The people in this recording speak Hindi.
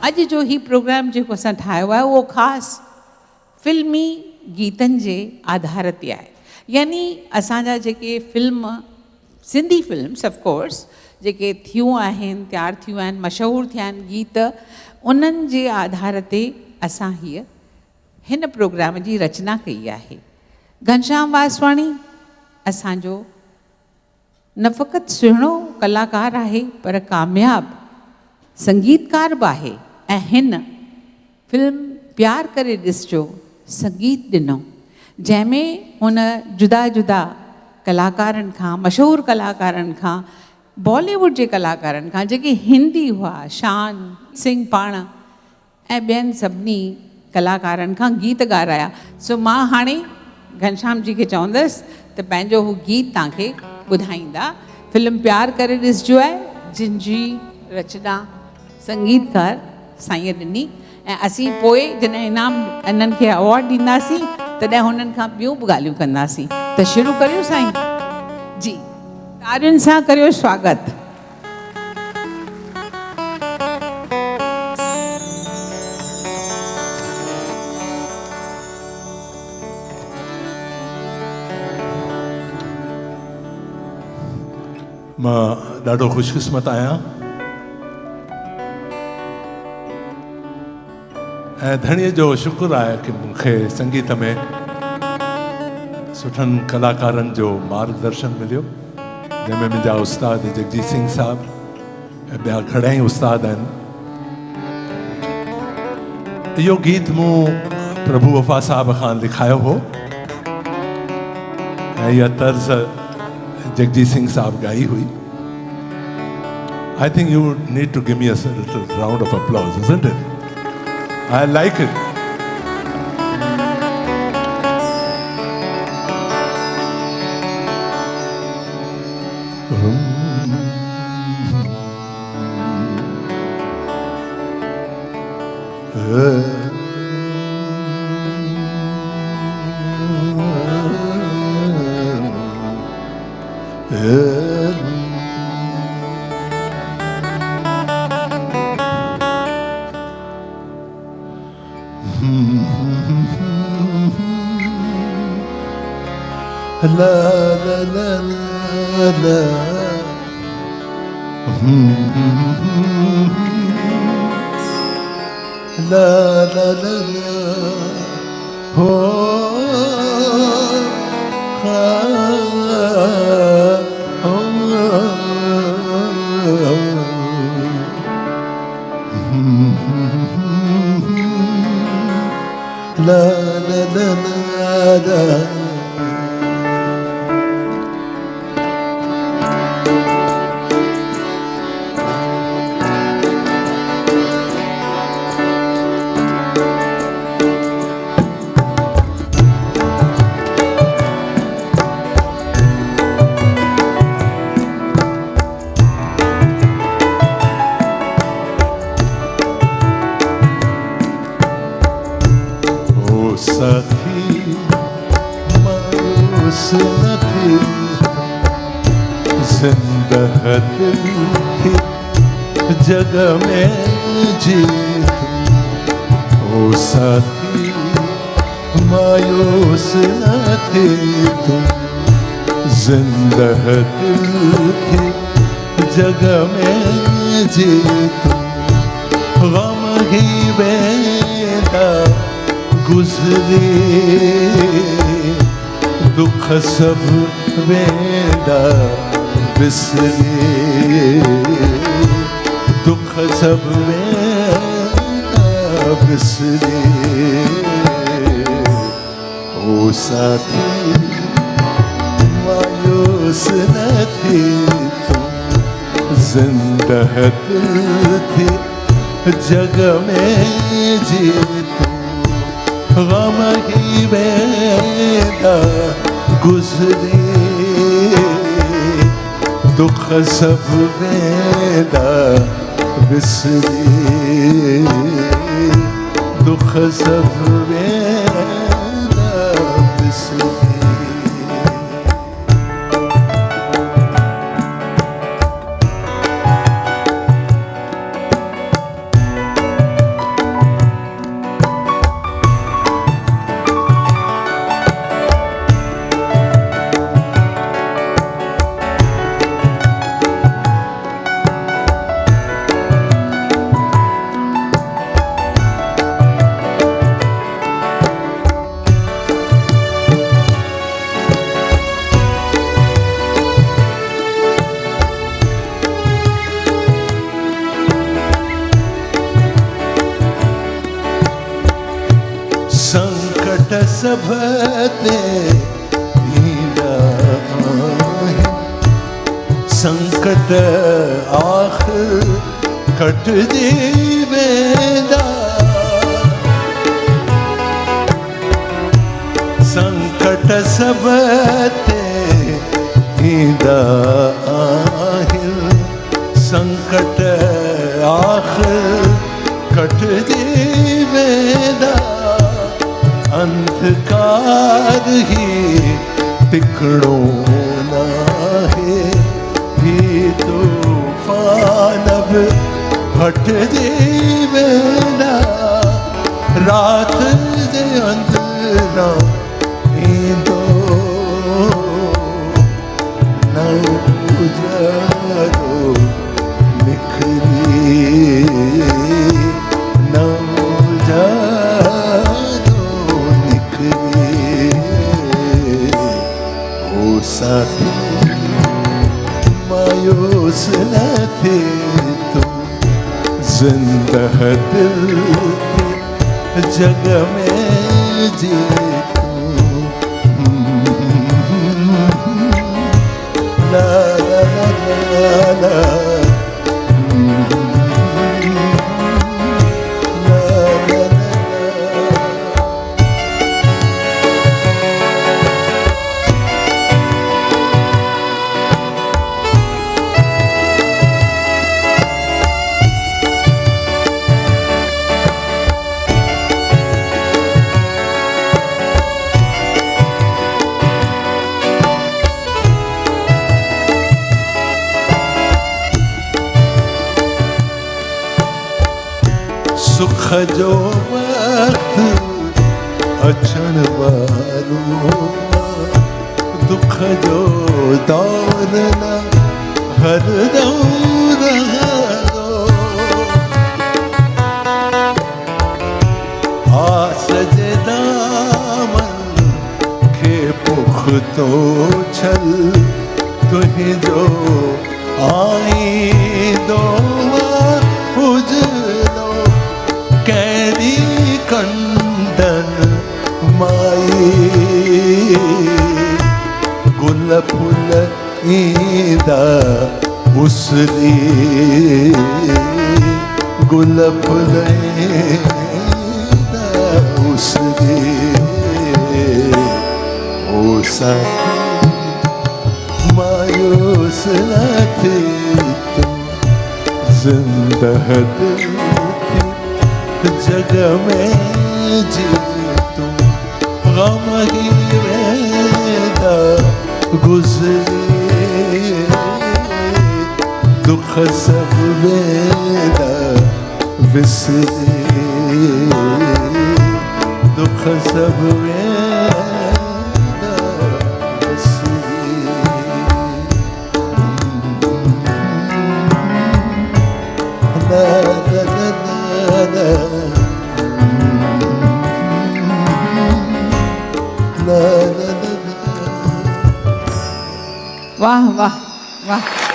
अॼु जो ही प्रोग्राम जेको असां ठाहियो आहे उहो ख़ासि फिल्मी गीतनि जे आधार ते आहे। यानी असांजा जेके फिल्म सिंधी फिल्म्स ऑफकोर्स जेके थियूं आहिनि, तयारु थियूं आहिनि, मशहूरु थिया आहिनि गीत, उन्हनि जे आधार ते असां हिन प्रोग्राम जी रचना कई आहे। घनश्याम वासवाणी असांजो न फ़क़ति सुहिणो कलाकार आहे पर कामयाब संगीतकार बि आहे ऐं हिन फिल्म प्यार करे ॾिसजो संगीत ॾिनो, जंहिंमें हुन जुदा जुदा कलाकारनि खां, मशहूरु कलाकारनि खां, बॉलीवुड जे कलाकारनि खां, जेके हिंदी हुआ, शान सिंह पाण ऐं ॿियनि सभिनी कलाकारनि खां गीत ॻाराया। सो मां हाणे घनश्याम जी खे चवंदसि त पंहिंजो हू गीत तव्हांखे ॿुधाईंदा। फिल्म प्यार करे ॾिसजो आहे, जिन जी रचना संगीतकार साईं ॾिनी ऐं असीं पोइ जॾहिं इनाम इन्हनि खे अवॉर्ड ॾींदासीं तॾहिं हुननि खां ॿियूं बि ॻाल्हियूं कंदासीं। त शुरू करियो साईं जी, तारियुनि सां करियो स्वागत। मां ॾाढो ख़ुशकिस्मत आहियां ऐं धणीअ जो शुक्र आहे कि मूंखे संगीत में सुठनि कलाकारनि जो मार्गदर्शन मिलियो, जंहिंमें मुंहिंजा उस्ताद जगजीत सिंह साहब ऐं ॿिया घणेई उस्ताद आहिनि। इहो गीत मूं प्रभु वफ़ा साहब खां लिखायो हो ऐं इहा तर्ज़ जगजीत सिंह साहब गाई हुई। I think you need to give me a little round of applause, isn't it? I like it. La la la la la. La la la la. Oh, la la la la la. सखी मायूस न थी, जिंदा दिल थी जग में जीत। ओ साथी मायूस न थी, जिंदा दिल थी जग में जीत। गम ही बेदा गुजरे, दुख सब वेंदा विसरे, दुख सब वेंदा विसरे। ओ साथी मायूस न थी तुम, जिंदा दिल थी जग में जीत। गम ही बेदा गुजरे, दुख सब वेंदा विसरे, दुख सब वेंदा विसरे। सभते ईंदा आहिनि संकट आख़िर कटजी वेंदा संकट सभते ईंदा आहिनि संकट आख़िर कटजी वेंदा अंधकार ही टिकणो नाहे ही तूफ़ान बि हटजी वेंदा रात जे अंदिरां ईंदो नओ उजारो निखरी नओ उजारो निखरी ओ साथी मायूस न थे तू जिंदा दिल थे जग में जी la la la la la सुख जो वक्त अचण वारो दुख जो दौर न हर दौर आस जे दामन खे पुख्तो छल तुंहिंजो आईंदो उजलो कैरी कंदन माई गुल फुल ईंदा उसरी गुल फुल ईंदा उसरी ओ साथी मायूस न थी तुम जिंदा दिल जग में जी तुम गम ही वेंदा गुजरी दुख सब वेंदा विसरी दुख सब वेंदा विसरी la la la la वाह वाह वाह